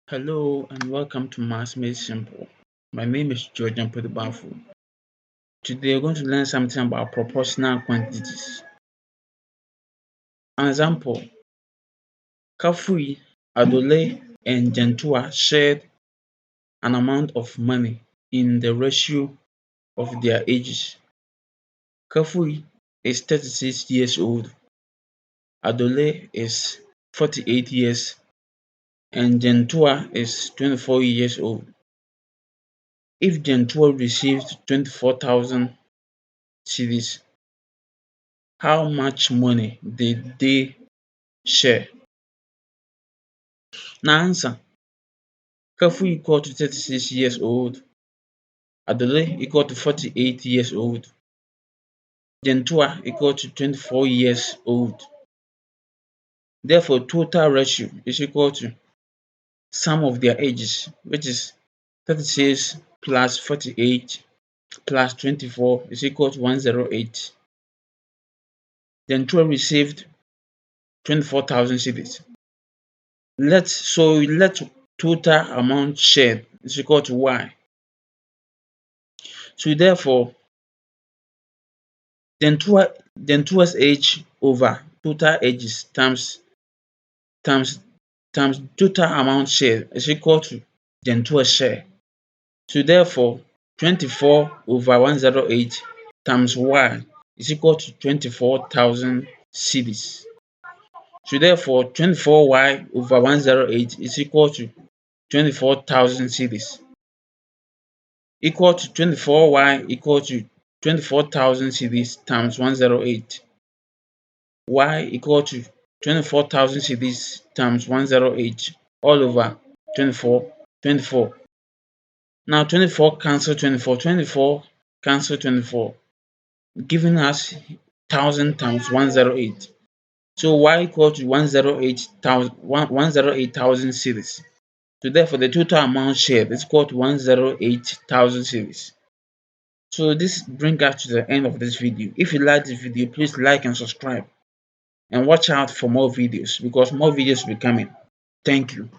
Hello and welcome to Maths Made Simple. My name is Georgian Potibafu. Today we're going to learn something about proportional quantities. An example, Kafui, Adole, and Gentua shared an amount of money in the ratio of their ages. Kafui is 36 years old, Adole is 48 years, and Gentua is 24 years old. If Gentua received 24,000 cedis, how much money did they share? Na answer, Kafu equal to 36 years old, Adole equal to 48 years old, Gentua equal to 24 years old. Therefore, total ratio is equal to sum of their ages, which is 36 plus 48 plus 24 is equal to 108. Gentua received 24,000 cedis. Let total amount shared is equal to y. So therefore, Gentua's age over total ages times times total amount shared is equal to Gentua's share. So therefore, 24 over 108 times y is equal to 24,000 cedis. So therefore, 24y over 108 is equal to 24,000 cedis. Equal to 24y equal to 24,000 cedis times 108. Y equal to 24,000 cedis times 108 all over 24. Now 24 cancel 24, 24 cancel 24, giving us 1000 times 108. So y equal to 108,000 cedis. So therefore the total amount shared is equal to 108,000 cedis. So this brings us to the end of this video. If you like this video, please like and subscribe. And watch out for more videos because more videos will be coming. Thank you.